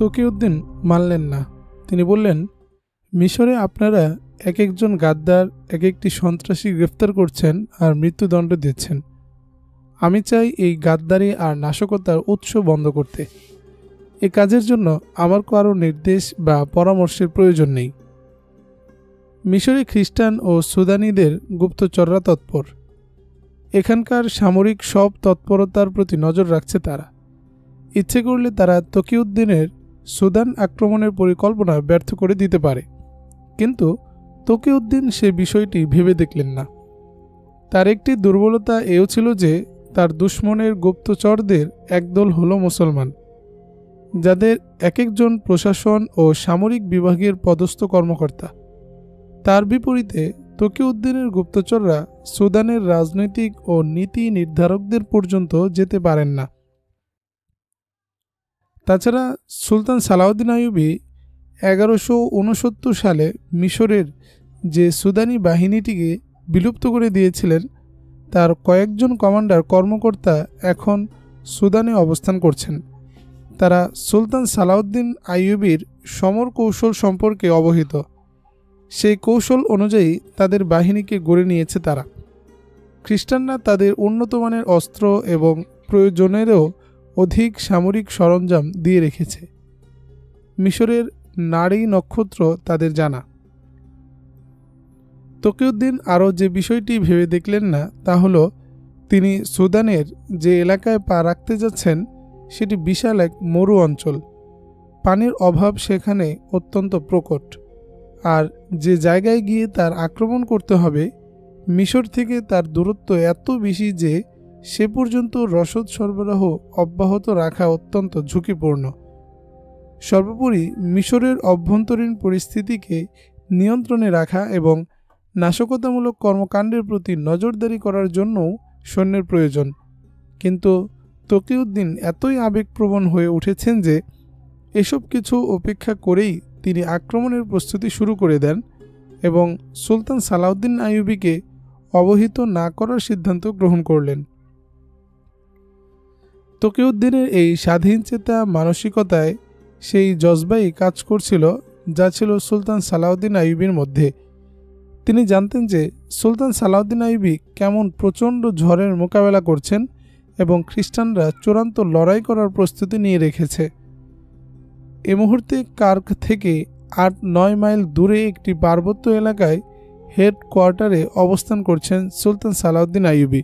Taqiuddin মানলেন না। তিনি বললেন, মিশরে আপনারা এক একজন গাদ্দার, এক একটি সন্ত্রাসী গ্রেফতার করছেন আর মৃত্যুদণ্ড দিচ্ছেন। আমি চাই এই গাদ্দারি আর নাশকতার উৎস বন্ধ করতে। এ কাজের জন্য আমার কারো নির্দেশ বা পরামর্শের প্রয়োজন নেই। মিশরে খ্রিস্টান ও সুদানিদের গুপ্তচররা তৎপর। এখানকার সামরিক সব তৎপরতার প্রতি নজর রাখছে তারা। ইচ্ছে করলে তারা তকিউদ্দিনের সুদান আক্রমণের পরিকল্পনা ব্যর্থ করে দিতে পারে। কিন্তু তকিউদ্দিন সে বিষয়টি ভেবে দেখলেন না। তার একটি দুর্বলতা এও ছিল যে তার দুশমনের গুপ্তচরদের একদল হলো মুসলমান, যাদের এক একজন প্রশাসন ও সামরিক বিভাগের পদস্থ কর্মকর্তা। তার বিপরীতে তকিউদ্দিনের গুপ্তচররা সুদানের রাজনৈতিক ও নীতি নির্ধারকদের পর্যন্ত যেতে পারেন না। তাছাড়া সুলতান সালাউদ্দিন আইয়ুবী 1169 সালে মিশরের যে সুদানি বাহিনীটিকে বিলুপ্ত করে দিয়েছিলেন, তার কয়েকজন কমান্ডার কর্মকর্তা এখন সুদানে অবস্থান করছেন। তারা সুলতান সালাউদ্দিন আইয়ুবীর সমর কৌশল সম্পর্কে অবহিত। সেই কৌশল অনুযায়ী তাদের বাহিনীকে গড়ে নিয়েছে তারা। খ্রিস্টানরা তাদের উন্নতমানের অস্ত্র এবং প্রয়োজনেরও অধিক সামরিক সরঞ্জাম দিয়ে রেখেছে। মিশরের নারী নক্ষত্র তাদের জানা। তকিউদ্দিন আরও যে বিষয়টি ভেবে দেখলেন না তা হলো, তিনি সুদানের যে এলাকায় পা রাখতে যাচ্ছেন সেটি বিশাল এক মরু অঞ্চল। পানির অভাব সেখানে অত্যন্ত প্রকট। আর যে জায়গায় গিয়ে তার আক্রমণ করতে হবে, মিশর থেকে তার দূরত্ব এত বেশি যে সে পর্যন্ত রসদ সরবরাহ অব্যাহত রাখা অত্যন্ত ঝুঁকিপূর্ণ। সর্বোপরি মিশরের অভ্যন্তরীণ পরিস্থিতিকে নিয়ন্ত্রণে রাখা এবং নাশকতামূলক কর্মকাণ্ডের প্রতি নজরদারি করার জন্যও সৈন্যের প্রয়োজন। কিন্তু তকিউদ্দিন এতই আবেগপ্রবণ হয়ে উঠেছেন যে এসব কিছু উপেক্ষা করেই তিনি আক্রমণের প্রস্তুতি শুরু করে দেন এবং সুলতান সালাউদ্দিন আইয়ুবীকে অবহিত না করার সিদ্ধান্ত গ্রহণ করলেন। তকিউদ্দিনের এই স্বাধীনচেতা মানসিকতায় সেই জজবাই কাজ করছিল যা ছিল সুলতান সালাউদ্দিন আইয়ুবীর মধ্যে। তিনি জানতেন যে সুলতান সালাউদ্দিন আইয়ুবী কেমন প্রচণ্ড ঝড়ের মোকাবেলা করছেন এবং খ্রিস্টানরা চূড়ান্ত লড়াই করার প্রস্তুতি নিয়ে রেখেছে। এ মুহূর্তে কার্ক থেকে 8-9 মাইল দূরে একটি পার্বত্য এলাকায় হেডকোয়ার্টারে অবস্থান করছেন সুলতান সালাউদ্দিন আইয়ুবী।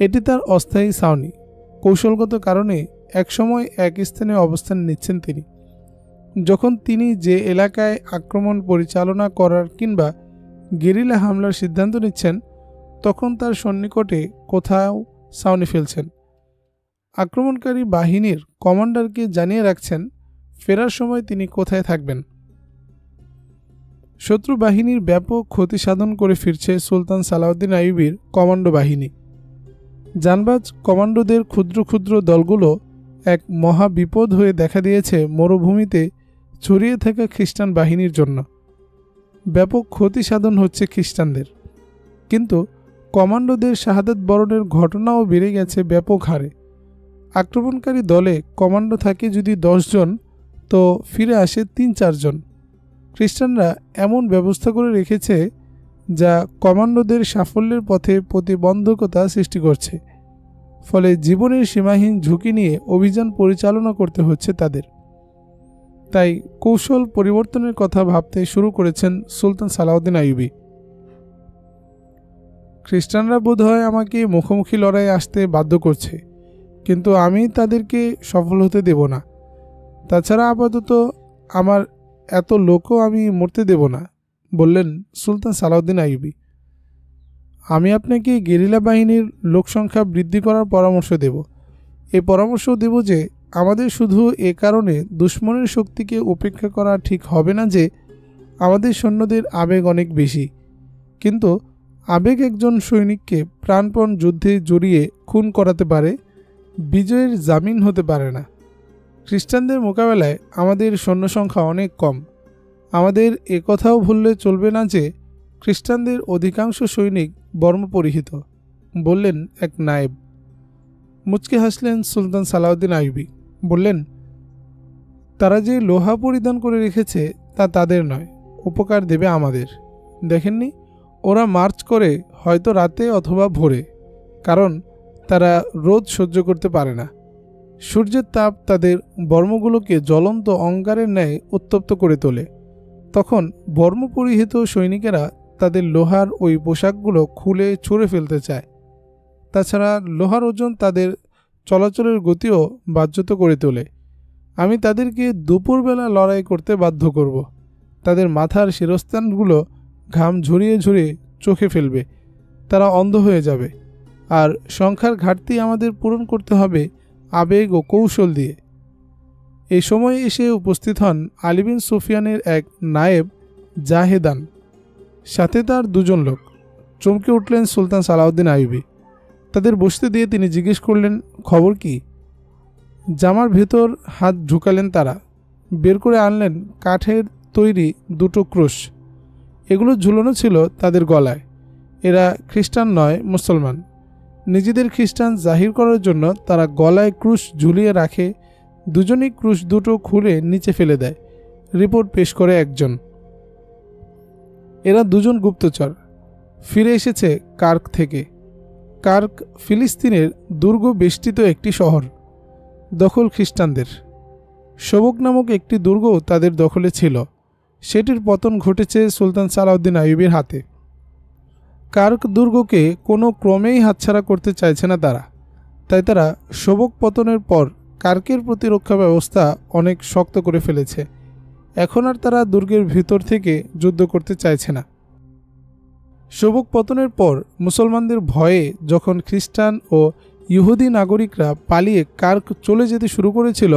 এটি তার অস্থায়ী ছাউনি। কৌশলগত কারণে একসময় এক স্থানে অবস্থান নিচ্ছেন তিনি। যখন তিনি যে এলাকায় আক্রমণ পরিচালনা করার কিংবা গেরিলা হামলার সিদ্ধান্ত নিচ্ছেন, তখন তার সন্নিকটে কোথাও ছাউনি ফেলছেন। আক্রমণকারী বাহিনীর কমান্ডারকে জানিয়ে রাখছেন ফেরার সময় তিনি কোথায় থাকবেন। শত্রু বাহিনীর ব্যাপক ক্ষতি সাধন করে ফিরছে সুলতান সালাউদ্দিন আইয়ুবীর কমান্ডো বাহিনী। জানবাজ কমান্ডোদের ক্ষুদ্র ক্ষুদ্র দলগুলো এক মহা বিপদ হয়ে দেখা দিয়েছে মরুভূমিতে ছড়িয়ে থাকা খ্রিস্টান বাহিনীর জন্য। ব্যাপক ক্ষতি সাধন হচ্ছে খ্রিস্টানদের, কিন্তু কমান্ডোদের শাহাদাত বরণের ঘটনাও বেড়ে গেছে ব্যাপক হারে। আক্রমণকারী দলে কমান্ডো থাকে যদি 10 জন, তো ফিরে আসে 3-4 জন। খ্রিস্টানরা এমন ব্যবস্থা করে রেখেছে যা কমান্ডোদের সাফল্যের পথে প্রতিবন্ধকতা সৃষ্টি করছে। ফলে জীবনের সীমাহীন ঝুঁকি নিয়ে অভিযান পরিচালনা করতে হচ্ছে তাদের। তাই কৌশল পরিবর্তনের কথা ভাবতে শুরু করেছেন সুলতান সালাউদ্দিন আইয়ুবী। খ্রিস্টানরা বোধহয় আমাকে মুখোমুখি লড়াইয়ে আসতে বাধ্য করছে, কিন্তু আমি তাদেরকে সফল হতে দেব না। তাছাড়া আপাতত আমার এত লোকও আমি মরতে দেব না, বললেন সুলতান সালাউদ্দিন আইয়ুবী। আমি আপনাকে গেরিলা বাহিনীর লোকসংখ্যা বৃদ্ধি করার পরামর্শ দেব। এই পরামর্শ দেব যে আমাদের শুধু এ কারণে দুশমনের শক্তিকে উপেক্ষা করা ঠিক হবে না যে আমাদের সৈন্যদের আবেগ অনেক বেশি, কিন্তু আবেগ একজন সৈনিককে প্রাণপণ যুদ্ধে জড়িয়ে খুন করাতে পারে, বিজয়ের জামিন হতে পারে না। খ্রিস্টানদের মোকাবেলায় আমাদের সৈন্য সংখ্যা অনেক কম। আমাদের একথাও ভুললে চলবে না যে খ্রিস্টানদের অধিকাংশ সৈনিক বর্ম পরিহিত, বললেন এক নায়েব। মুচকে হাসলেন সুলতান সালাউদ্দিন আইয়ুবী, বললেন, তারা যে লোহা পরিধান করে রেখেছে তা তাদের নয়, উপকার দেবে আমাদের। দেখেননি, ওরা মার্চ করে হয়তো রাতে অথবা ভোরে, কারণ তারা রোদ সহ্য করতে পারে না। সূর্যের তাপ তাদের বর্মগুলোকে জ্বলন্ত অঙ্গারের ন্যায় উত্তপ্ত করে তোলে। তখন বর্ম পরিহিত সৈনিকেরা তাদের লোহার ওই পোশাকগুলো খুলে ছুঁড়ে ফেলতে চায়। তাছাড়া লোহার ওজন তাদের চলাচলের গতিও বাধ্যত করে তোলে। আমি তাদেরকে দুপুরবেলা লড়াই করতে বাধ্য করব। তাদের মাথার শিরস্থানগুলো ঘাম ঝরিয়ে ঝরিয়ে চোখে ফেলবে, তারা অন্ধ হয়ে যাবে। আর সংখ্যার ঘাটতি আমাদের পূরণ করতে হবে আবেগ ও কৌশল দিয়ে। এই সময়ে এসে উপস্থিত হন আলী বিন সুফিয়ানের এক নায়েব জাহেদান, সাথে তার দুজন লোক। চমকে উঠলেন সুলতান সালাউদ্দিন আইয়ুবী। তাদের বসতে দিয়ে তিনি জিজ্ঞেস করলেন, খবর কি? জামার ভেতর হাত ঢুকালেন তারা, বের করে আনলেন কাঠের তৈরি দুটো ক্রুশ। এগুলো ঝুলানো ছিল তাদের গলায়। এরা খ্রিস্টান নয়, মুসলমান। নিজেদের খ্রিস্টান জাহির করার জন্য তারা গলায় ক্রুশ ঝুলিয়ে রাখে। দুজনই ক্রুশ দুটো খুলে নিচে ফেলে দেয়। রিপোর্ট পেশ করে একজন, এরা দুজন গুপ্তচর, ফিরে এসেছে কার্ক থেকে। কার্ক ফিলিস্তিনের দুর্গ বেষ্টিত একটি শহর, দখল খ্রিস্টানদের। শোবক নামক একটি দুর্গ তাদের দখলে ছিল। সেটির পতন ঘটেছে সুলতান সালাউদ্দিন আইয়ুবীর হাতে। কার্ক দুর্গকে কোনো ক্রমেই হাতছাড়া করতে চাইছে না তারা। তাই তারা শোবক পতনের পর কার্কের প্রতিরক্ষা ব্যবস্থা অনেক শক্ত করে ফেলেছে। এখন আর তারা দুর্গের ভিতর থেকে যুদ্ধ করতে চাইছে না। শোবক পতনের পর মুসলমানদের ভয়ে যখন খ্রিস্টান ও ইহুদি নাগরিকরা পালিয়ে কার্ক চলে যেতে শুরু করেছিল,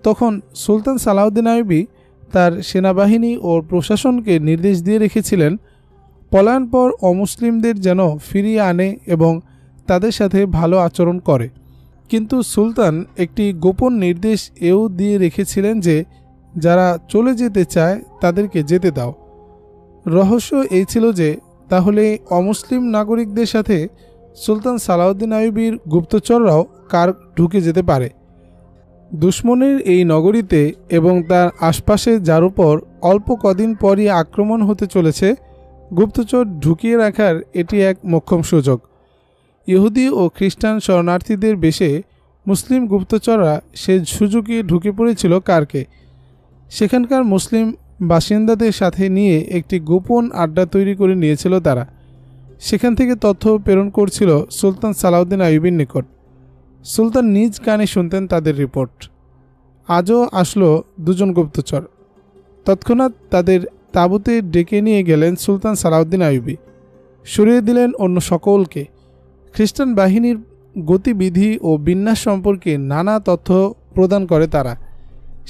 তখন সুলতান সালাউদ্দিন আইয়ুবী তার সেনাবাহিনী ও প্রশাসনকে নির্দেশ দিয়ে রেখেছিলেন পলায়ন পর অমুসলিমদের যেন ফিরিয়ে আনে এবং তাদের সাথে ভালো আচরণ করে। কিন্তু সুলতান একটি গোপন নির্দেশ এও দিয়ে রেখেছিলেন যে যারা চলে যেতে চায় তাদেরকে যেতে দাও। রহস্য এই ছিল যে তাহলে অমুসলিম নাগরিকদের সাথে সুলতান সালাউদ্দিন আইয়ুবীর গুপ্তচররাও কার্ক ঢুকে যেতে পারে। দুশ্মনের এই নগরীতে এবং তার আশপাশে যার উপর অল্প কদিন পরই আক্রমণ হতে চলেছে, গুপ্তচর ঢুকিয়ে রাখার এটি এক মোক্ষম সুযোগ। ইহুদি ও খ্রিস্টান শরণার্থীদের বেশে মুসলিম গুপ্তচররা সে সুযোগে ঢুকে পড়েছিল কার্কে। সেখানকার মুসলিম বাসিন্দাদের সাথে নিয়ে একটি গোপন আড্ডা তৈরি করে নিয়েছিল তারা। সেখান থেকে তথ্য প্রেরণ করছিল সুলতান সালাউদ্দিন আইয়ুবীর নিকট। সুলতান নিজ কানে শুনতেন তাদের রিপোর্ট। আজও আসলো দুজন গুপ্তচর। তৎক্ষণাৎ তাদের তাঁবুতে ডেকে নিয়ে গেলেন সুলতান সালাউদ্দিন আইয়ুবী। সরিয়ে দিলেন অন্য সকলকে। খ্রিস্টান বাহিনীর গতিবিধি ও বিন্যাস সম্পর্কে নানা তথ্য প্রদান করে তারা।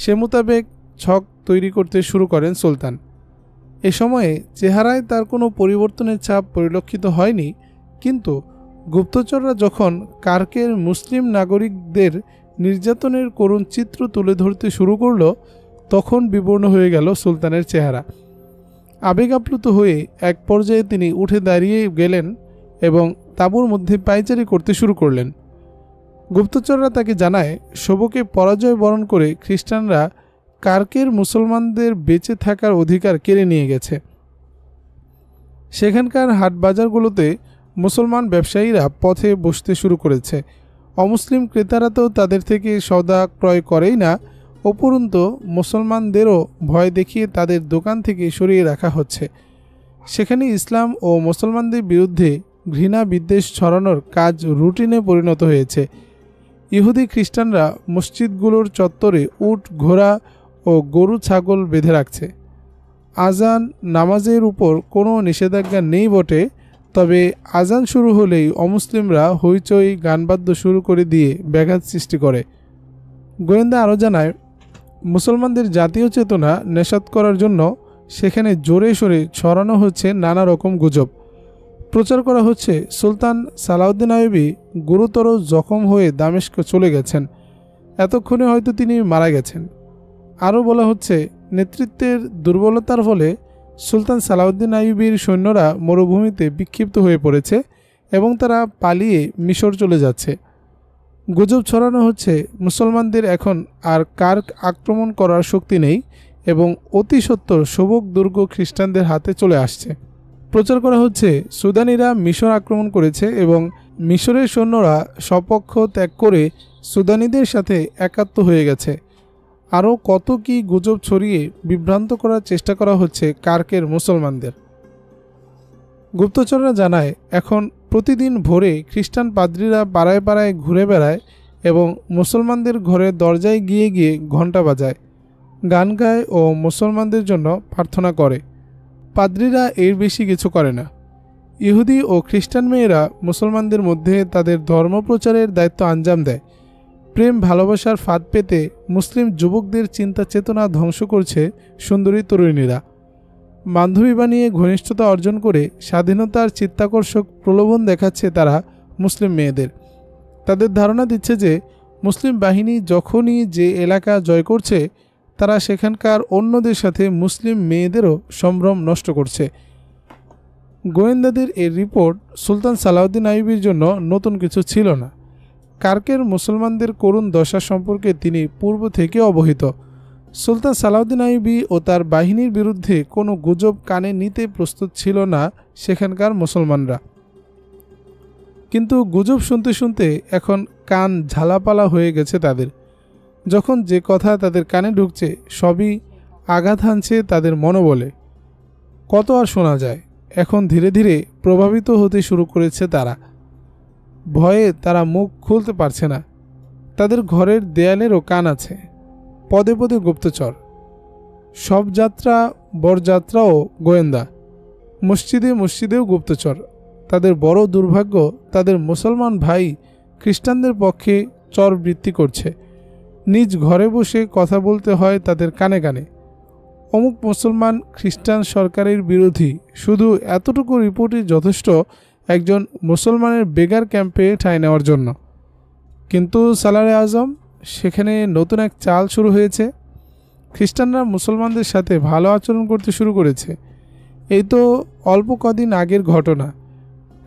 সে মোতাবেক ছক তৈরি করতে শুরু করেন সুলতান। এ সময়ে চেহারায় তার কোনো পরিবর্তনের ছাপ পরিলক্ষিত হয়নি, কিন্তু গুপ্তচররা যখন কার্কের মুসলিম নাগরিকদের নির্যাতনের করুণ চিত্র তুলে ধরতে শুরু করল, তখন বিবর্ণ হয়ে গেল সুলতানের চেহারা। আবেগ আপ্লুত হয়ে এক পর্যায়ে তিনি উঠে দাঁড়িয়ে গেলেন এবং তাঁবুর মধ্যে পায়চারি করতে শুরু করলেন। গুপ্তচররা তাকে জানায় শোবকে পরাজয় বরণ করে খ্রিস্টানরা কার্কের মুসলমানদের বেঁচে থাকার অধিকার কেড়ে নিয়ে গেছে। সেখানকার হাট বাজারগুলোতে মুসলমান ব্যবসায়ীরা পথে বসতে শুরু করেছে। অমুসলিম ক্রেতারা তো তাদের থেকে সওদা ক্রয় করেই না, উপরন্তু মুসলমানদেরও ভয় দেখিয়ে তাদের দোকান থেকে সরিয়ে রাখা হচ্ছে। সেখানে ইসলাম ও মুসলমানদের বিরুদ্ধে ঘৃণা বিদ্বেষ ছড়ানোর কাজ রুটিনে পরিণত হয়েছে। ইহুদি খ্রিস্টানরা মসজিদগুলোর চত্বরে উট, ঘোড়া ও গরু ছাগল বেঁধে রাখছে। আজান নামাজের উপর কোনো নিষেধাজ্ঞা নেই বটে, তবে আজান শুরু হলেই অমুসলিমরা হইচই গানবাদ্য শুরু করে দিয়ে ব্যাঘাত সৃষ্টি করে। গোয়েন্দা আরও জানায়, মুসলমানদের জাতীয় চেতনা নেশাদ করার জন্য সেখানে জোরে সোরে ছড়ানো হচ্ছে নানা রকম গুজব। প্রচার করা হচ্ছে সুলতান সালাউদ্দিন আইয়ুবী গুরুতর জখম হয়ে দামেস্ক চলে গেছেন, এতক্ষণে হয়তো তিনি মারা গেছেন। আরও বলা হচ্ছে নেতৃত্বের দুর্বলতার ফলে সুলতান সালাউদ্দিন আইয়ুবীর সৈন্যরা মরুভূমিতে বিক্ষিপ্ত হয়ে পড়েছে এবং তারা পালিয়ে মিশর চলে যাচ্ছে। গুজব ছড়ানো হচ্ছে মুসলমানদের এখন আর কার্ক আক্রমণ করার শক্তি নেই এবং অতি সত্বর সোবক দুর্গ খ্রিস্টানদের হাতে চলে আসছে। প্রচার করা হচ্ছে সুদানিরা মিশর আক্রমণ করেছে এবং মিশরের সৈন্যরা স্বপক্ষ ত্যাগ করে সুদানিদের সাথে একাত্ম হয়ে গেছে। আরও কত কি গুজব ছড়িয়ে বিভ্রান্ত করার চেষ্টা করা হচ্ছে কার্কের মুসলমানদের। গুপ্তচররা জানায় এখন প্রতিদিন ভোরে খ্রিস্টান পাদ্রীরা পাড়ায় পাড়ায় ঘুরে বেড়ায় এবং মুসলমানদের ঘরের দরজায় গিয়ে গিয়ে ঘণ্টা বাজায়, গান গায় ও মুসলমানদের জন্য প্রার্থনা করে। পাদ্রীরা এর বেশি কিছু করে না। ইহুদি ও খ্রিস্টান মেয়েরা মুসলমানদের মধ্যে তাদের ধর্মপ্রচারের দায়িত্ব আঞ্জাম দেয়। প্রেম ভালোবাসার ফাঁদ পেতে মুসলিম যুবকদের চিন্তা চেতনা ধ্বংস করছে সুন্দরী তরুণীরা। বান্ধবী বানিয়ে ঘনিষ্ঠতা অর্জন করে স্বাধীনতার চিত্তাকর্ষক প্রলোভন দেখাচ্ছে তারা মুসলিম মেয়েদের। তাদের ধারণা দিচ্ছে যে মুসলিম বাহিনী যখনই যে এলাকা জয় করছে তারা সেখানকার অন্যদের সাথে মুসলিম মেয়েদেরও সম্ভ্রম নষ্ট করছে। গোয়েন্দাদের এই রিপোর্ট সুলতান সালাউদ্দিন আইয়ুবীর জন্য নতুন কিছু ছিল না। কার্কের মুসলমানদের করুণ দশা সম্পর্কে তিনি পূর্ব থেকে অবহিত। সুলতান সালাউদ্দিন আইয়ুবী ও তার বাহিনীর বিরুদ্ধে কোনো গুজব কানে নিতে প্রস্তুত ছিল না সেখানকার মুসলমানরা। কিন্তু গুজব শুনতে শুনতে এখন কান ঝালাপালা হয়ে গেছে তাদের। যখন যে কথা তাদের কানে ঢুকছে সবই আঘাত হানছে তাদের মনোবলে। কত আর শোনা যায়। এখন ধীরে ধীরে প্রভাবিত হতে শুরু করেছে তারা। ভয়ে তারা মুখ খুলতে পারছে না। তাদের ঘরের দেয়ালেরও কান আছে, পদে পদে গুপ্তচর। সব যাত্রা বরযাত্রাও গোয়েন্দা, মসজিদে মসজিদেও গুপ্তচর। তাদের বড় দুর্ভাগ্য, তাদের মুসলমান ভাই খ্রিস্টানদের পক্ষে চরবৃত্তি করছে। নিজ ঘরে বসে কথা বলতে হয় তাদের কানে কানে। অমুক মুসলমান খ্রিস্টান সরকারের বিরোধী। শুধু এতটুকু রিপোর্টই যথেষ্ট একজন মুসলমানের বেগার ক্যাম্পে ঠাঁই নেওয়ার জন্য। কিন্তু সালারে আজম, সেখানে নতুন এক চাল শুরু হয়েছে। খ্রিস্টানরা মুসলমানদের সাথে ভালো আচরণ করতে শুরু করেছে। এই তো অল্প কদিন আগের ঘটনা।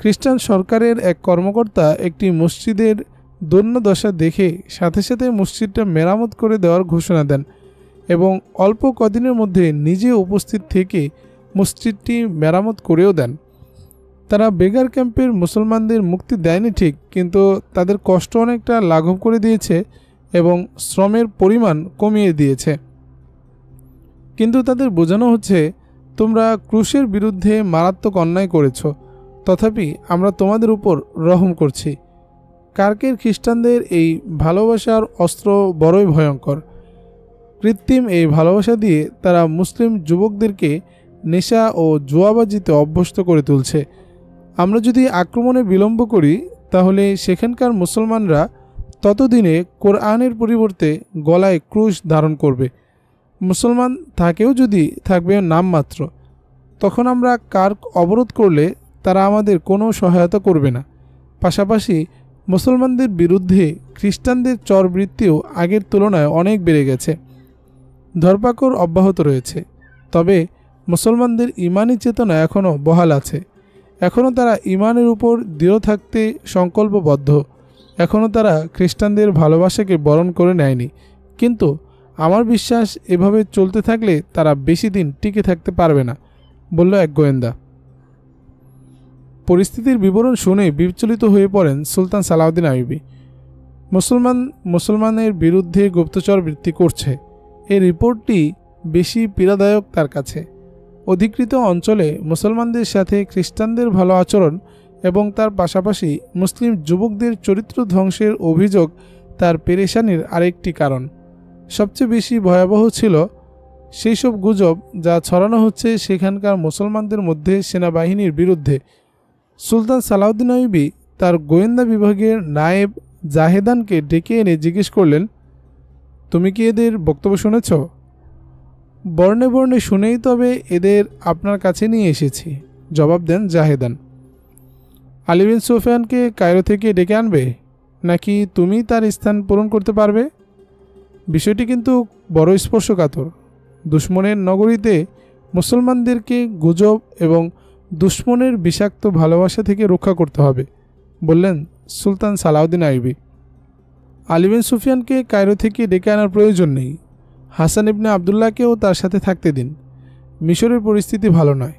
খ্রিস্টান সরকারের এক কর্মকর্তা একটি মসজিদের দৈন্যদশা দেখে সাথে সাথে মসজিদটা মেরামত করে দেওয়ার ঘোষণা দেন এবং অল্প কদিনের মধ্যে নিজে উপস্থিত থেকে মসজিদটি মেরামত করেও দেন। তারা বেগার ক্যাম্পের মুসলমানদের মুক্তি দেয়নি ঠিক, কিন্তু তাদের কষ্ট অনেকটা লাঘব করে দিয়েছে এবং শ্রমের পরিমাণ কমিয়ে দিয়েছে। কিন্তু তাদের বোঝানো হচ্ছে, তোমরা ক্রুশের বিরুদ্ধে মারাত্মক অন্যায় করেছ, তথাপি আমরা তোমাদের উপর রহম করছি। কার্কের খ্রিস্টানদের এই ভালোবাসার অস্ত্র বড়ই ভয়ঙ্কর। কৃত্রিম এই ভালোবাসা দিয়ে তারা মুসলিম যুবকদেরকে নেশা ও জুয়াবাজিতে অভ্যস্ত করে তুলছে। আমরা যদি আক্রমণে বিলম্ব করি তাহলে সেখানকার মুসলমানরা ততদিনে কোরআনের পরিবর্তে গলায় ক্রুশ ধারণ করবে। মুসলমান থাকেও যদি থাকবে নামমাত্র। তখন আমরা কার্ক অবরোধ করলে তারা আমাদের কোনো সহায়তা করবে না। পাশাপাশি মুসলমানদের বিরুদ্ধে খ্রিস্টানদের চরবৃত্তিও আগের তুলনায় অনেক বেড়ে গেছে। ধরপাকড় অব্যাহত রয়েছে, তবে মুসলমানদের ইমানি চেতনা এখনও বহাল আছে। এখনও তারা ইমানের উপর দৃঢ় থাকতে সংকল্পবদ্ধ। এখনও তারা খ্রিস্টানদের ভালোবাসাকে বরণ করে নেয়নি। কিন্তু আমার বিশ্বাস এভাবে চলতে থাকলে তারা বেশি দিন টিকে থাকতে পারবে না, বলল এক গোয়েন্দা। পরিস্থিতির বিবরণ শুনে বিচলিত হয়ে পড়েন সুলতান সালাউদ্দিন আইয়ুবী। মুসলমানের বিরুদ্ধে গুপ্তচর বৃত্তি করছে, এই রিপোর্টটি বেশি পীড়াদায়ক তার কাছে। অধিকৃত অঞ্চলে মুসলমানদের সাথে খ্রিস্টানদের ভালো আচরণ এবং তার পাশাপাশি মুসলিম যুবকদের চরিত্র ধ্বংসের অভিযোগ তার পেরেশানির আরেকটি কারণ। সবচেয়ে বেশি ভয়াবহ ছিল সেই সব গুজব যা ছড়ানো হচ্ছে সেখানকার মুসলমানদের মধ্যে সেনাবাহিনীর বিরুদ্ধে। সুলতান সালাউদ্দিন আইয়ুবী তার গোয়েন্দা বিভাগের নায়েব জাহেদানকে ডেকে এনে জিজ্ঞেস করলেন, তুমি কি এদের বক্তব্য শুনেছ? বর্ণে বর্ণে শুনেই তবে এদের আপনার কাছে নিয়ে এসেছি, জবাব দেন জাহেদান। আলী বিন সুফিয়ানকে কায়রো থেকে ডেকে আনবে, নাকি তুমি তার স্থান পূরণ করতে পারবে? বিষয়টি কিন্তু বড় স্পর্শকাতর। দুশ্মনের নগরীতে মুসলমানদেরকে গুজব এবং দুশ্মনের বিষাক্ত ভালোবাসা থেকে রক্ষা করতে হবে, বললেন সুলতান সালাউদ্দিন আইয়ুবী। আলী বিন সুফিয়ানকে কায়রো থেকে ডেকে আনার প্রয়োজন নেই। হাসান ইবনে আবদুল্লাহকেও তার সাথে থাকতে দিন। মিশরের পরিস্থিতি ভালো নয়।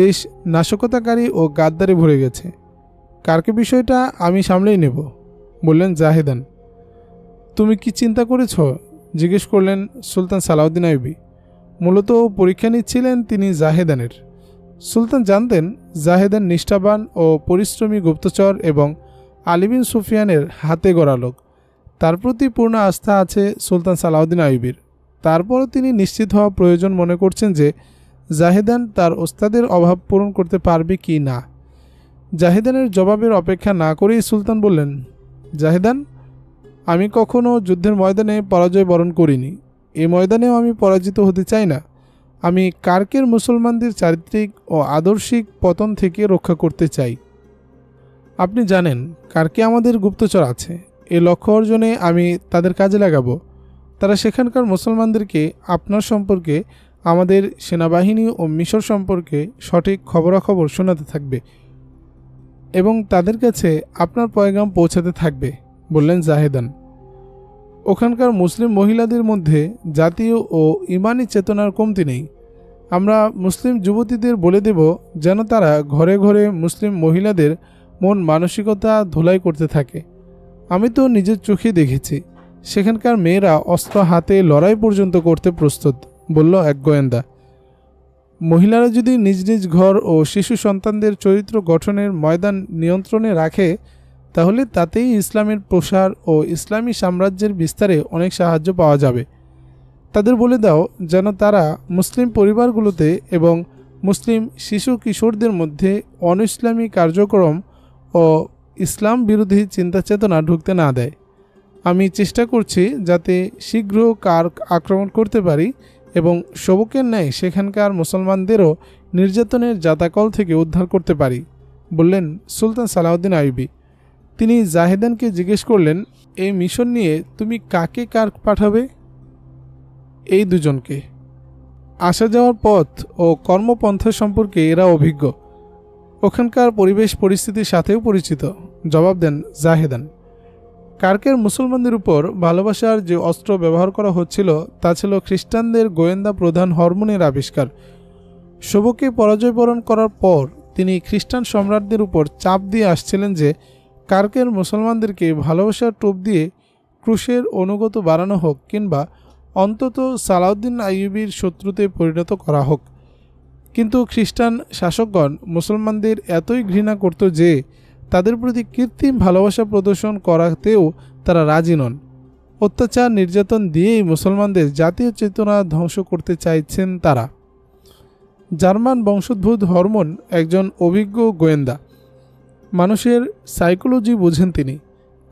দেশ নাশকতাকারী ও গাদ্দারে ভরে গেছে। কারকে বিষয়টা আমি সামলেই নেব, বললেন জাহেদান। তুমি কি চিন্তা করেছ? জিজ্ঞেস করলেন সুলতান সালাউদ্দিন আইয়ুবী। মূলত পরীক্ষা নিচ্ছিলেন তিনি জাহেদানের। সুলতান জানতেন জাহেদান নিষ্ঠাবান ও পরিশ্রমী গুপ্তচর এবং আলী বিন সুফিয়ানের হাতে গড়া লোক। তার প্রতি পূর্ণ আস্থা আছে সুলতান সালাউদ্দিন আইয়ুবীর। তারপরও তিনি নিশ্চিত হওয়া প্রয়োজন মনে করছেন যে জাহেদান তার ওস্তাদের অভাব পূরণ করতে পারবে কি না। জাহেদানের জবাবের অপেক্ষা না করেই সুলতান বললেন, জাহেদান, আমি কখনো যুদ্ধের ময়দানে পরাজয় বরণ করিনি। এই ময়দানেও আমি পরাজিত হতে চাই না। আমি কার্কের মুসলমানদের চারিত্রিক ও আদর্শিক পতন থেকে রক্ষা করতে চাই। আপনি জানেন কার্কে আমাদের গুপ্তচর আছে। এই লক্ষ্য অর্জনে আমি তাদের কাজে লাগাবো। তারা সেখানকার মুসলমানদেরকে আপনার সম্পর্কে, আমাদের সেনাবাহিনী ও মিশর সম্পর্কে সঠিক খবরাখবর শোনাতে থাকবে এবং তাদের কাছে আপনার পয়গাম পৌঁছাতে থাকবে, বললেন জাহেদান। ওখানকার মুসলিম মহিলাদের মধ্যে জাতীয় ও ইমানি চেতনার কমতি নেই। আমরা মুসলিম যুবতীদের বলে দেব যেন তারা ঘরে ঘরে মুসলিম মহিলাদের মন মানসিকতা ধুলাই করতে থাকে। আমি তো নিজের চোখে দেখেছি, সেখানকার মেয়েরা অস্ত্র হাতে লড়াই পর্যন্ত করতে প্রস্তুত, বলল এক গোয়েন্দা। মহিলারা যদি নিজ নিজ ঘর ও শিশু সন্তানদের চরিত্র গঠনের ময়দান নিয়ন্ত্রণে রাখে, তাহলে তাতেই ইসলামের প্রসার ও ইসলামী সাম্রাজ্যের বিস্তারে অনেক সাহায্য পাওয়া যাবে। তাদের বলে দাও যেন তারা মুসলিম পরিবারগুলোতে এবং মুসলিম শিশু কিশোরদের মধ্যে অনইসলামী কার্যক্রম ও ইসলাম বিরোধী চিন্তা চেতনা ঢুকতে না দেয়। আমি চেষ্টা করছি যাতে শীঘ্র কার্ক আক্রমণ করতে পারি এবং সবকের ন্যায় সেখানকার মুসলমানদেরও নির্যাতনের জাতাকল থেকে উদ্ধার করতে পারি, বললেন সুলতান সালাউদ্দিন আইয়ুবী। তিনি জাহেদানকে জিজ্ঞেস করলেন, এই মিশন নিয়ে তুমি কাকে কার্ক পাঠাবে? এই দুজনকে। আসা যাওয়ার পথ ও কর্মপন্থা সম্পর্কে এরা অভিজ্ঞ, ওখানকার পরিবেশ পরিস্থিতির সাথেও পরিচিত, জবাব দেন জাহেদান। কার্কের মুসলমানদের উপর ভালোবাসার যে অস্ত্র ব্যবহার করা হচ্ছিল তা ছিল খ্রিস্টানদের গোয়েন্দা প্রধান হরমোনের আবিষ্কার। সবকে পরাজয়বরণ করার পর তিনি খ্রিস্টান সম্রাটদের উপর চাপ দিয়ে আসছিলেন যে কার্কের মুসলমানদেরকে ভালোবাসার টোপ দিয়ে ক্রুশের অনুগত বাড়ানো হোক কিংবা অন্তত সালাউদ্দিন আইয়ুবীর শত্রুতে পরিণত করা হোক। কিন্তু খ্রিস্টান শাসকগণ মুসলমানদের এতই ঘৃণা করত যে তাদের প্রতি কৃত্রিম ভালোবাসা প্রদর্শন করাতেও তারা রাজি নন। অত্যাচার নির্যাতন দিয়েই মুসলমানদের জাতীয় চেতনা ধ্বংস করতে চাইছেন তারা। জার্মান বংশোদ্ভূত হরমোন একজন অভিজ্ঞ গোয়েন্দা, মানুষের সাইকোলজি বোঝেন তিনি।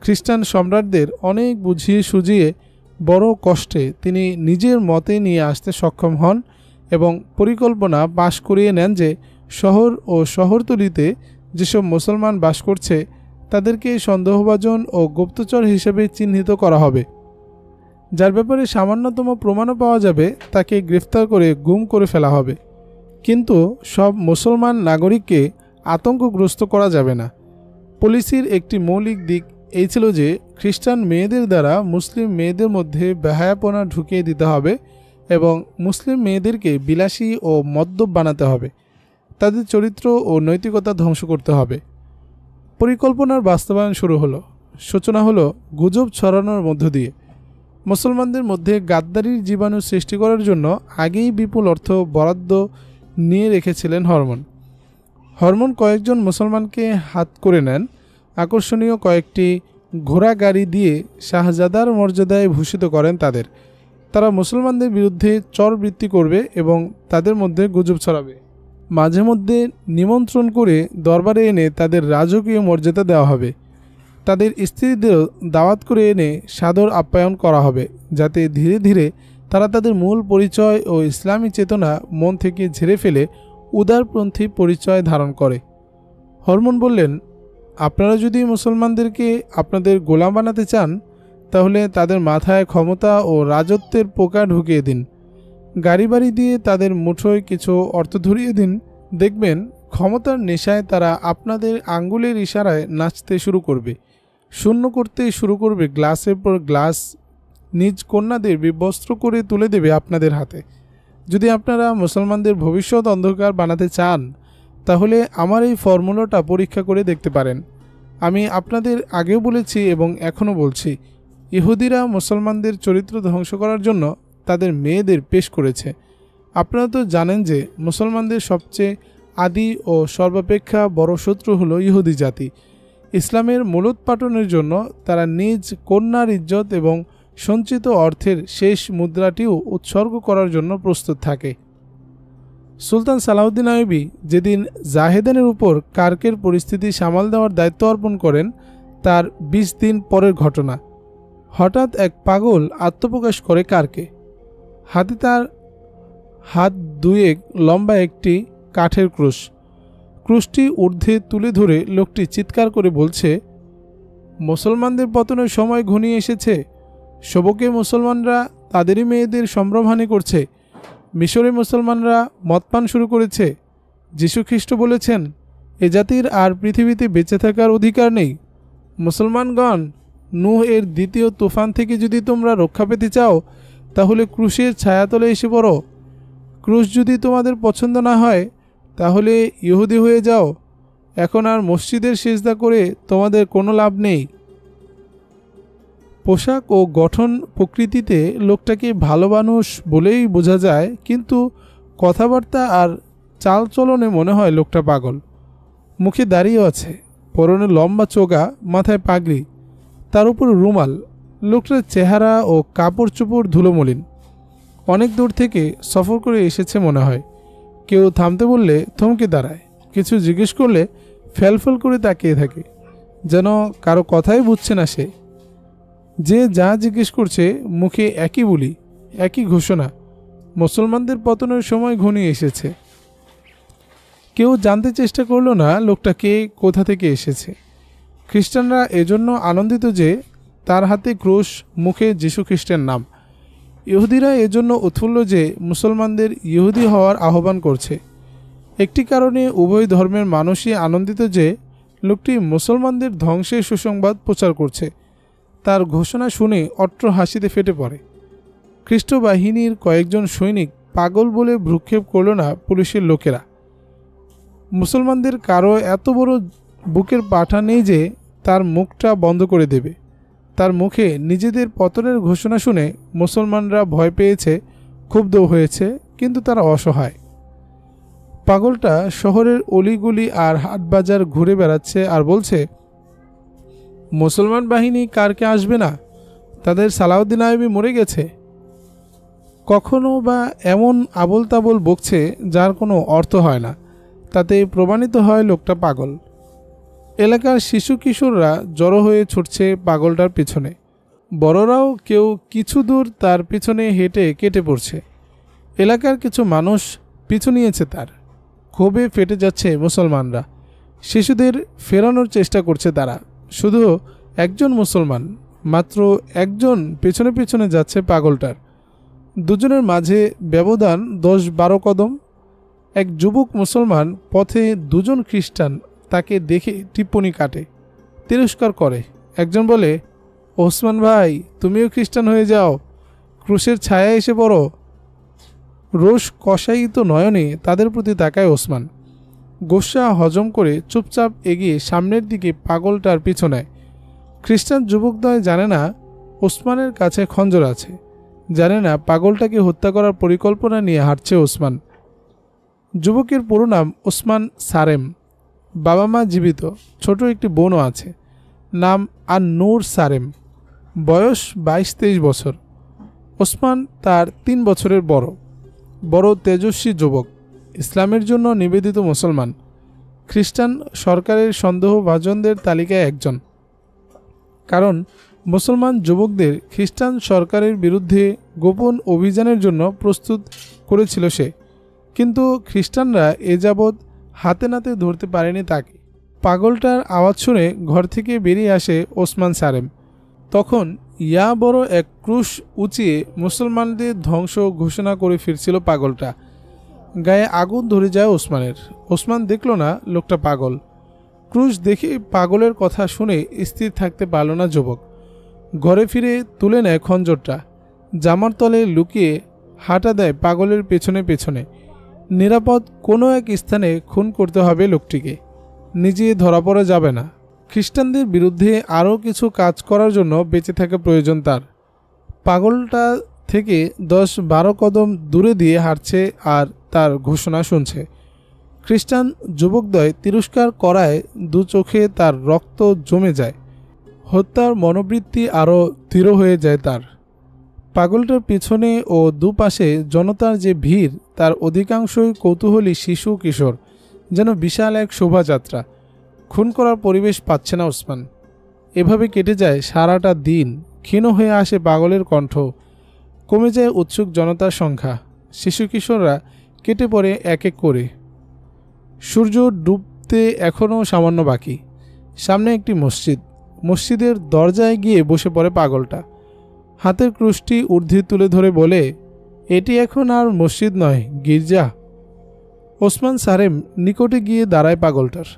খ্রিস্টান সম্রাটদের অনেক বুঝিয়ে সুঝিয়ে বড় কষ্টে তিনি নিজের মতে নিয়ে আসতে সক্ষম হন এবং পরিকল্পনা পাশ করিয়ে নেন যে শহর ও শহরতলিতে যেসব মুসলমান বাস করছে তাদেরকে সন্দেহভাজন ও গুপ্তচর হিসেবে চিহ্নিত করা হবে। যার ব্যাপারে সামান্যতম প্রমাণও পাওয়া যাবে তাকে গ্রেফতার করে গুম করে ফেলা হবে। কিন্তু সব মুসলমান নাগরিককে আতঙ্কগ্রস্ত করা যাবে না। পলিসির একটি মৌলিক দিক এই ছিল যে খ্রিস্টান মেয়েদের দ্বারা মুসলিম মেয়েদের মধ্যে বেহায়াপনা ঢুকিয়ে দিতে হবে এবং মুসলিম মেয়েদেরকে বিলাসী ও মদ্যপ বানাতে হবে। তাদের চরিত্র ও নৈতিকতা ধ্বংস করতে হবে। পরিকল্পনার বাস্তবায়ন শুরু হলো। সূচনা হলো গুজব ছড়ানোর মধ্য দিয়ে। মুসলমানদের মধ্যে গাদ্দারির জীবাণু সৃষ্টি করার জন্য আগেই বিপুল অর্থ বরাদ্দ নিয়ে রেখেছিলেন হরমোন কয়েকজন মুসলমানকে হাত করে নেন। আকর্ষণীয় কয়েকটি ঘোড়া গাড়ি দিয়ে শাহজাদার মর্যাদায় ভূষিত করেন তাদের। তারা মুসলমানদের বিরুদ্ধে চরবৃত্তি করবে এবং তাদের মধ্যে গুজব ছড়াবে। মাঝে মধ্যে নিমন্ত্রণ করে দরবারে এনে তাদের রাজকীয় মর্যাদা দেওয়া হবে। তাদের স্ত্রীদেরও দাওয়াত করে এনে সাদর আপ্যায়ন করা হবে, যাতে ধীরে ধীরে তারা তাদের মূল পরিচয় ও ইসলামী চেতনা মন থেকে ঝেড়ে ফেলে উদারপন্থী পরিচয় ধারণ করে। হরমোন বললেন, আপনারা যদি মুসলমানদেরকে আপনাদের গোলাম বানাতে চান তাহলে তাদের মাথায় ক্ষমতা ও রাজত্বের পোকা ঢুকিয়ে দিন। গাড়ি বাড়ি দিয়ে তাদের মুঠোয় কিছু অর্থ ধরিয়ে দিন। দেখবেন ক্ষমতার নেশায় তারা আপনাদের আঙ্গুলের ইশারায় নাচতে শুরু করবে। শূন্য করতে শুরু করবে, গ্লাসের পর গ্লাস নিজ কন্যাদের বিবস্ত্র করে তুলে দেবে আপনাদের হাতে। যদি আপনারা মুসলমানদের ভবিষ্যৎ অন্ধকার বানাতে চান তাহলে আমার এই ফর্মুলাটা পরীক্ষা করে দেখতে পারেন। আমি আপনাদের আগেও বলেছি এবং এখনও বলছি, ইহুদিরা মুসলমানদের চরিত্র ধ্বংস করার জন্য তাদের মেয়েদের পেশ করেছে। আপনারা তো জানেন যে মুসলমানদের সবচেয়ে আদি ও সর্বাপেক্ষা বড় শত্রু হলো ইহুদি জাতি। ইসলামের মূলোৎপাটনের জন্য তারা নিজ কন্যার ইজ্জত এবং সঞ্চিত অর্থের শেষ মুদ্রাটিও উৎসর্গ করার জন্য প্রস্তুত থাকে। সুলতান সালাউদ্দিন আইয়ুবী যেদিন জাহেদানের উপর কার্কের পরিস্থিতি সামাল দেওয়ার দায়িত্ব অর্পণ করেন তার ২০ দিন পরের ঘটনা। হঠাৎ এক পাগল আত্মপ্রকাশ করে কার্কে। হাতে তার হাত দুয়েক লম্বা একটি কাঠের ক্রুশ। ক্রুশটি ঊর্ধ্বে তুলে ধরে লোকটি চিৎকার করে বলছে, মুসলমানদের পতনের সময় ঘনিয়ে এসেছে। সবকে মুসলমানরা তাদেরই মেয়েদের সম্ভ্রমহানি করছে। মিশরে মুসলমানরা মদপান শুরু করেছে। যীশুখ্রিস্ট বলেছেন, এ জাতির আর পৃথিবীতে বেঁচে থাকার অধিকার নেই। মুসলমানগণ, নূহ এর দ্বিতীয় তুফান থেকে যদি তোমরা রক্ষা পেতে চাও তাহলে ক্রুশের ছায়াতলে এসে পড়ো। ক্রুশ যদি তোমাদের পছন্দ না হয় তাহলে ইহুদি হয়ে যাও। এখন আর মসজিদের সিজদা করে তোমাদের কোনো লাভ নেই। পোশাক ও গঠন প্রকৃতিতে লোকটাকে ভালো মানুষ বলেই বোঝা যায়, কিন্তু কথাবার্তা আর চালচলনে মনে হয় লোকটা পাগল। মুখে দাঁড়িয়ে আছে, পরনে লম্বা চোগা, মাথায় পাগড়ি, তার উপর রুমাল। লোকটার চেহারা ও কাপড় চোপড় ধুলোমলিন। অনেক দূর থেকে সফর করে এসেছে মনে হয়। কেউ থামতে বললে থমকে দাঁড়ায়, কিছু জিজ্ঞেস করলে ফ্যালফ্যাল করে তাকিয়ে থাকে, যেন কারো কথাই বুঝছে না সে। যে যা জিজ্ঞেস করছে মুখে একই বলি, একই ঘোষণা, মুসলমানদের পতনের সময় ঘনিয়ে এসেছে। কেউ জানতে চেষ্টা করল না লোকটা কে, কোথা থেকে এসেছে। খ্রিস্টানরা এজন্য আনন্দিত যে তার হাতে ক্রুশ, মুখে যীশু খ্রিস্টের নাম। ইহুদিরা এজন্য উৎফুল্ল যে মুসলমানদের ইহুদি হওয়ার আহ্বান করছে। একটি কারণে উভয় ধর্মের মানুষই আনন্দিত যে লোকটি মুসলমানদের ধ্বংসের সুসংবাদ প্রচার করছে। তার ঘোষণা শুনে অট্ট হাসিতে ফেটে পড়ে। খ্রিস্ট বাহিনীর কয়েকজন সৈনিক পাগল বলে ভ্রুক্ষেপ করল না পুলিশের লোকেরা। মুসলমানদের কারো এত বড় বুকের পাঠা নেই যে তার মুখটা বন্ধ করে দেবে। তার মুখে নিজেদের পতনের ঘোষণা শুনে মুসলমানরা ভয় পেয়েছে, ক্ষুব্ধ হয়েছে, কিন্তু তারা অসহায়। পাগলটা শহরের অলিগুলি আর হাটবাজার ঘুরে বেড়াচ্ছে আর বলছে, মুসলমান বাহিনী কারকে আসবে না? তাদের সালাউদ্দিন আইয়ুবী মরে গেছে। কখনো বা এমন আবল তাবল বকছে যার কোনো অর্থ হয় না। তাতে প্রমাণিত হয় লোকটা পাগল। এলাকার শিশু কিশোররা জড়ো হয়ে ছুটছে পাগলটার পিছনে। বড়রাও কেউ কিছু দূর তার পিছনে হেঁটে কেটে পড়ছে। এলাকার কিছু মানুষ পিছু নিয়েছে তার। ক্ষোভে ফেটে যাচ্ছে মুসলমানরা। শিশুদের ফেরানোর চেষ্টা করছে তারা। শুধু একজন মুসলমান, মাত্র একজন পেছনে পেছনে যাচ্ছে পাগলটার। দুজনের মাঝে ব্যবধান 10-12 কদম। এক যুবক মুসলমান পথে দুজন খ্রিস্টান তাকে দেখে টিপ্পনি কাটে, তিরস্কার করে। একজন বলে, ওসমান ভাই, তুমিও খ্রিস্টান হয়ে যাও, ক্রুশের ছায়া এসে পড়ো। রোষ কষায়িত নয়নে তাদের প্রতি তাকায় ওসমান। গোস্বা হজম করে চুপচাপ এগিয়ে সামনের দিকে পাগলটার পিছনে। খ্রিস্টান যুবকদ্বয় জানে না ওসমানের কাছে খঞ্জর আছে, জানে না পাগলটাকে হত্যা করার পরিকল্পনা নিয়ে হাঁটছে ওসমান। যুবকের পুরো নাম ওসমান সারেম। বাবা মা জীবিত, ছোট একটি বোনও আছে। নাম আন-নূর সারেম। বয়স 22-23 বছর। ওসমান তার 3 বছরের বড় তেজস্বী যুবক। ইসলামের জন্য নিবেদিত মুসলমান। খ্রিস্টান সরকারের সন্দেহভাজনদের তালিকায় একজন। কারণ মুসলমান যুবকদের খ্রিস্টান সরকারের বিরুদ্ধে গোপন অভিযানের জন্য প্রস্তুত করেছিল সে। কিন্তু খ্রিস্টানরা এ যাবৎ হাতে নাতে ধরতে পারেনি তাকে। পাগলটার আওয়াজ শুনে ঘর থেকে বেরিয়ে আসে ওসমান সারেম। তখন ইয়া বড় এক ক্রুশ উঁচিয়ে মুসলমানদের ধ্বংস ঘোষণা করে ফিরছিল পাগলটা। গায়ে আগুন ধরে যায় ওসমানের। ওসমান দেখল না লোকটা পাগল। ক্রুশ দেখে পাগলের কথা শুনে স্থির থাকতে পারল না যুবক। ঘরে ফিরে তুলে নেয় খঞ্জরটা, জামার তলে লুকিয়ে হাঁটা দেয় পাগলের পেছনে পেছনে। নিরাপদ কোনো এক স্থানে খুন করতে হবে লোকটিকে, নিজে ধরা পড়া যাবে না। খ্রিস্টানদের বিরুদ্ধে আরও কিছু কাজ করার জন্য বেঁচে থাকা প্রয়োজন তার। পাগলটা থেকে 10-12 কদম দূরে দিয়ে হাঁটছে আর তার ঘোষণা শুনছে। খ্রিস্টান যুবকদ্বয় তিরস্কার করায় দু চোখে তার রক্ত জমে যায়। হত্যার মনোবৃত্তি আরও দৃঢ় হয়ে যায় তার। পাগলটার পিছনে ও দুপাশে জনতার যে ভিড়, তার অধিকাংশই কৌতূহলী শিশু কিশোর, যেন বিশাল এক শোভাযাত্রা। খুন করার পরিবেশ পাচ্ছে না ওসমান। এভাবে কেটে যায় সারাটা দিন। ক্ষীণ হয়ে আসে পাগলের কণ্ঠ, কমে যায় উৎসুক জনতার সংখ্যা। শিশু কিশোররা কেটে পড়ে এক এক করে। সূর্য ডুবতে এখনও সামান্য বাকি। সামনে একটি মসজিদ। মসজিদের দরজায় গিয়ে বসে পড়ে পাগলটা। হাতের ক্রুশটি ঊর্ধ্বে তুলে ধরে বলে, এটি এখন আর মসজিদ নয়, গির্জা। ওসমান সারেম নিকটে গিয়ে দাঁড়ায় পাগলটার।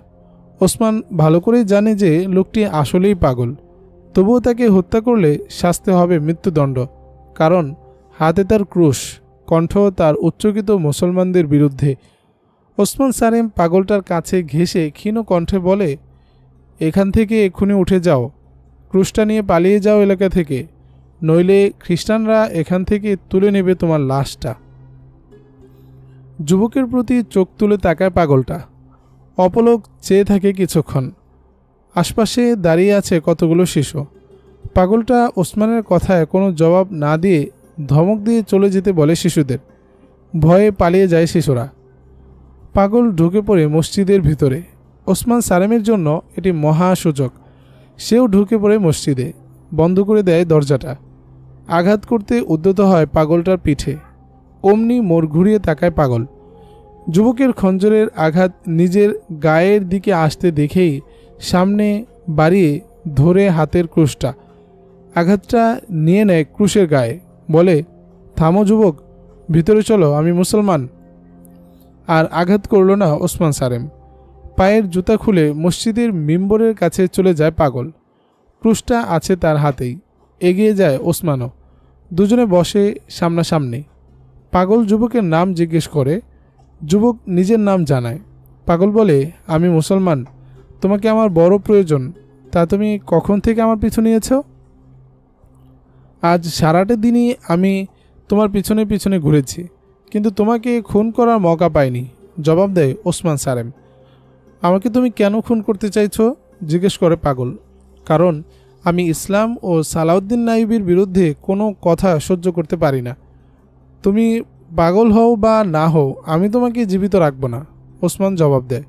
ওসমান ভালো করেই জানে যে লোকটি আসলেই পাগল, তবুও তাকে হত্যা করলে শাস্তি হবে মৃত্যুদণ্ড। কারণ হাতে তার ক্রুশ, কণ্ঠ তার উচ্চকিত মুসলমানদের বিরুদ্ধে। ওসমান সারেম পাগলটার কাছে ঘেঁষে ক্ষীণ কণ্ঠে বলে, এখান থেকে এক্ষুনি উঠে যাও, ক্রুশটা নিয়ে পালিয়ে যাও এলাকা থেকে, নইলে খ্রিস্টানরা এখান থেকে তুলে নেবে তোমার লাশটা। যুবকের প্রতি চোখ তুলে তাকায় পাগলটা, অপলক চেয়ে থাকে কিছুক্ষণ। আশপাশে দাঁড়িয়ে আছে কতগুলো শিশু। পাগলটা ওসমানের কথায় কোনো জবাব না দিয়ে ধমক দিয়ে চলে যেতে বলে শিশুদের। ভয়ে পালিয়ে যায় শিশুরা। পাগল ঢুকে পড়ে মসজিদের ভিতরে। ওসমান সারেমের জন্য এটি মহা সুযোগ। সেও ঢুকে পড়ে মসজিদে, বন্ধ করে দেয় দরজাটা। আঘাত করতে উদ্যত হয় পাগলটার পিঠে। অমনি মোড় ঘুরিয়ে তাকায় পাগল। যুবকের খঞ্জরের আঘাত নিজের গায়ের দিকে আসতে দেখেই সামনে বাড়িয়ে ধরে হাতের ক্রুশটা। আঘাতটা নিয়ে নেয় ক্রুশের গায়ে, বলে, থামো যুবক, ভিতরে চলো, আমি মুসলমান। আর আঘাত করল না ওসমান সারেম। পায়ের জুতা খুলে মসজিদের মিম্বরের কাছে চলে যায় পাগল। ক্রুশটা আছে তার হাতেই। এগিয়ে যায় ওসমানও। দুজনে বসে সামনাসামনি। পাগল যুবকের নাম জিজ্ঞেস করে। যুবক নিজের নাম জানায়। পাগল বলে, আমি মুসলমান, তোমাকে আমার বড় প্রয়োজন। তা তুমি কখন থেকে আমার পিছু নিয়েছ? আজ সারাটা দিনই আমি তোমার পিছনে পিছনে ঘুরেছি, কিন্তু তোমাকে খুন করার মৌকা পাইনি, জবাব দেয় ওসমান সারেম। আমাকে তুমি কেন খুন করতে চাইছ? জিজ্ঞেস করে পাগল। কারণ আমি ইসলাম ও সালাউদ্দিন আইয়ুবীর বিরুদ্ধে কোনো কথা সহ্য করতে পারি না। তুমি পাগল হও বা না হও, আমি তোমাকে জীবিত রাখব না, ওসমান জবাব দেয়।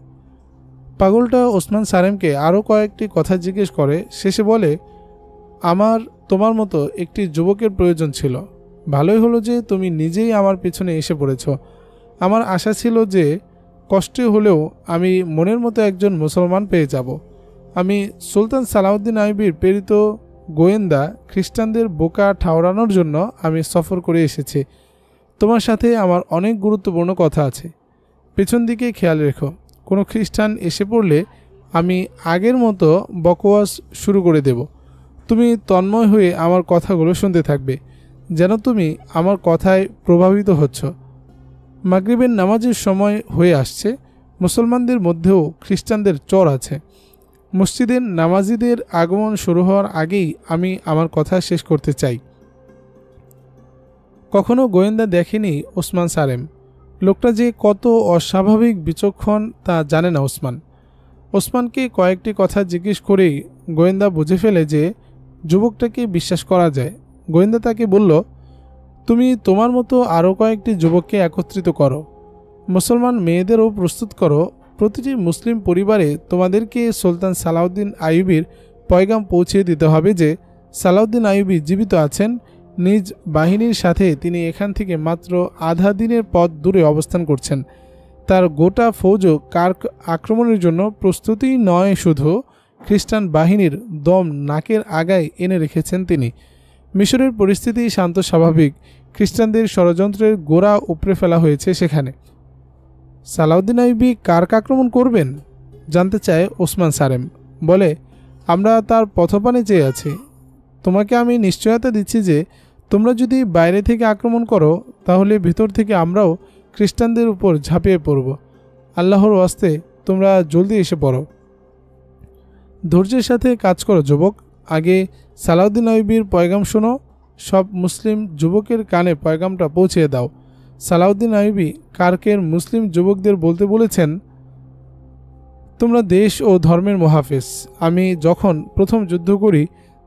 পাগলটা ওসমান সারেমকে আরও কয়েকটি কথা জিজ্ঞেস করে। শেষে বলে, আমার তোমার মতো একটি যুবকের প্রয়োজন ছিল। ভালোই হলো যে তুমি নিজেই আমার পিছনে এসে পড়েছ। আমার আশা ছিল যে কষ্টে হলেও আমি মনের মতো একজন মুসলমান পেয়ে যাব। আমি সুলতান সালাউদ্দিন আইয়ুবীর প্রেরিত গোয়েন্দা। খ্রিস্টানদের বোকা ঠাউরানোর জন্য আমি সফর করে এসেছি। তোমার সাথে আমার অনেক গুরুত্বপূর্ণ কথা আছে। পেছন দিকে খেয়াল রেখো। কোনো খ্রিস্টান এসে পড়লে আমি আগের মতো বকওয়াস শুরু করে দেব। তুমি তন্ময় হয়ে আমার কথাগুলো শুনতে থাকবে, যেন তুমি আমার কথায় প্রভাবিত হচ্ছ। মাগরিবের নামাজের সময় হয়ে আসছে। মুসলমানদের মধ্যেও খ্রিস্টানদের চর আছে। মসজিদের নামাজিদের আগমন শুরু হওয়ার আগেই আমি আমার কথা শেষ করতে চাই। কখনো গোয়েন্দা দেখেনি ওসমান সারেম। লোকটা যে কত অস্বাভাবিক বিচক্ষণ তা জানে না ওসমান। ওসমানকে কয়েকটি কথা জিজ্ঞেস করেই গোয়েন্দা বুঝে ফেলে যে যুবকটাকে বিশ্বাস করা যায়। গোয়েন্দা তাকে বলল, তুমি তোমার মতো আরও কয়েকটি যুবককে একত্রিত করো। মুসলমান মেয়েদেরও প্রস্তুত করো। প্রতিটি মুসলিম পরিবারে তোমাদেরকে সুলতান সালাউদ্দিন আইয়ুবীর পয়গাম পৌঁছে দিতে হবে যে সালাউদ্দিন আইয়ুবী জীবিত আছেন। নিজ বাহিনীর সাথে তিনি এখান থেকে মাত্র আধা দিনের পথ দূরে অবস্থান করছেন। তার গোটা ফৌজও কার্ক আক্রমণের জন্য প্রস্তুতি নয়, শুধু খ্রিস্টান বাহিনীর দম নাকের আগায় এনে রেখেছেন তিনি। মিশরের পরিস্থিতি শান্ত স্বাভাবিক। খ্রিস্টানদের ষড়যন্ত্রের গোড়া উপড়ে ফেলা হয়েছে সেখানে। সালাউদ্দিন আইয়ুবী কার্ক আক্রমণ করবেন? জানতে চায় ওসমান সারেম। বলে, আমরা তার পথপানে চেয়ে আছি। তোমাকে আমি নিশ্চয়তা দিচ্ছি যে তোমরা যদি বাইরে থেকে আক্রমণ করো তাহলে ভিতর থেকে আমরাও খ্রিস্টানদের উপর ঝাঁপিয়ে পড়ব। আল্লাহর ওয়াস্তে তোমরা জলদি এসে পড়ো। ধৈর্যের সাথে কাজ করো যুবক। আগে সালাউদ্দিন আইয়ুবীর পয়গাম শোনো, সব মুসলিম যুবকের কানে পয়গামটা পৌঁছিয়ে দাও। সালাউদ্দিন আইয়ুবী কার্কের মুসলিম যুবকদের বলতে বলেছেন, তোমরা দেশ ও ধর্মের মুহাফিজ। আমি যখন প্রথম যুদ্ধ করি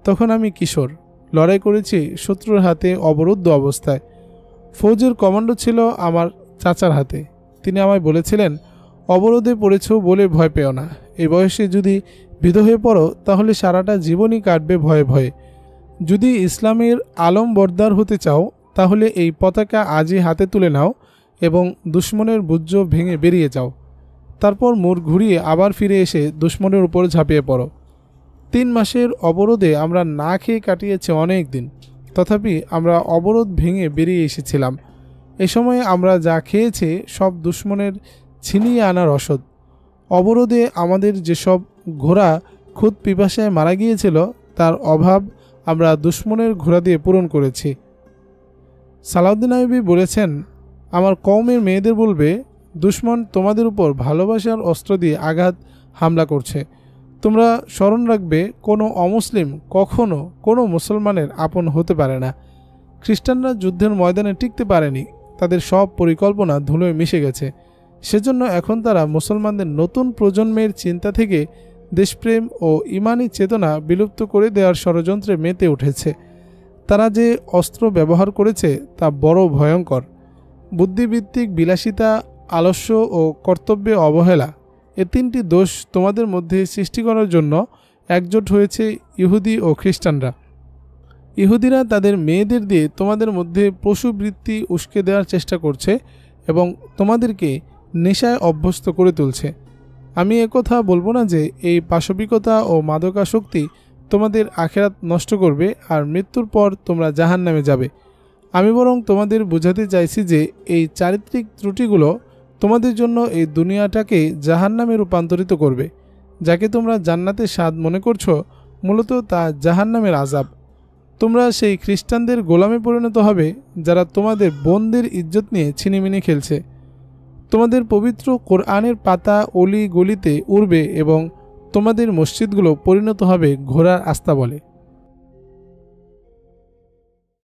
তখন আমি কিশোর, লড়াই করেছি শত্রুর হাতে অবরুদ্ধ অবস্থায়। ফৌজের কমান্ডো ছিল আমার চাচার হাতে। তিনি আমায় বলেছিলেন, অবরোধে পড়েছ বলে ভয় পেও না। এই বয়সে যদি ভীত হয়ে পড়ো তাহলে সারাটা জীবনই কাটবে ভয়ে ভয়ে। যদি ইসলামের আলম বরদার হতে চাও তাহলে এই পতাকা আজই হাতে তুলে নাও এবং দুশ্মনের বুজ্জ ভেঙে বেরিয়ে যাও। তারপর মোড় ঘুরিয়ে আবার ফিরে এসে দুশ্মনের উপর ঝাঁপিয়ে পড়ো। 3 মাসের অবরোধে আমরা না খেয়ে কাটিয়েছি অনেক দিন, তথাপি আমরা অবরোধ ভেঙে বেরিয়ে এসেছিলাম। এ সময়ে আমরা যা খেয়েছি সব দুশ্মনের ছিনিয়ে আনার রসদ। অবরোধে আমাদের যেসব ঘোড়া খুদ পিপাসায় মারা গিয়েছিল তার অভাব আমরা দুশ্মনের ঘোড়া দিয়ে পূরণ করেছি। সালাউদ্দিন আইয়ুবী বলেছেন, আমার কওমের মেয়েদের বলবে, দুশ্মন তোমাদের উপর ভালোবাসার অস্ত্র দিয়ে আঘাত হামলা করছে। তোমরা স্মরণ রাখবে, কোনো অমুসলিম কখনো কোনো মুসলমানের আপন হতে পারে না। খ্রিস্টানরা যুদ্ধের ময়দানে টিকতে পারেনি, তাদের সব পরিকল্পনা ধুলোয় মিশে গেছে। সেজন্য এখন তারা মুসলমানদের নতুন প্রজন্মের চিন্তা থেকে দেশপ্রেম ও ইমানি চেতনা বিলুপ্ত করে দেওয়ার ষড়যন্ত্রে মেতে উঠেছে। তারা যে অস্ত্র ব্যবহার করেছে তা বড় ভয়ঙ্কর। বুদ্ধিভিত্তিক বিলাসিতা, আলস্য ও কর্তব্যে অবহেলা, এ 3টি দোষ তোমাদের মধ্যে সৃষ্টি করার জন্য একজোট হয়েছে ইহুদি ও খ্রিস্টানরা। ইহুদিরা তাদের মেয়েদের দিয়ে তোমাদের মধ্যে পশুবৃত্তি উস্কে দেওয়ার চেষ্টা করছে এবং তোমাদেরকে নেশায় অভ্যস্ত করে তুলছে। আমি একথা বলবো না যে এই পাশবিকতা ও মাদকাসক্তি তোমাদের আখিরাত নষ্ট করবে আর মৃত্যুর পর তোমরা জাহান্নামে যাবে। আমি বরং তোমাদের বোঝাতে চাইছি যে এই চারিত্রিক ত্রুটিগুলো তোমাদের জন্য এই দুনিয়াটাকে জাহান্নামে রূপান্তরিত করবে। যাকে তোমরা জান্নাতের স্বাদ মনে করছো, মূলত তা জাহান্নামের আযাব। তোমরা সেই খ্রিস্টানদের গোলামে পরিণত হবে যারা তোমাদের বোনদের ইজ্জত নিয়ে ছিনিমিনি খেলছে। তোমাদের পবিত্র কোরআনের পাতা অলি গলিতে উড়বে এবং তোমাদের মসজিদগুলো পরিণত হবে ঘোড়ার আস্তাবলে।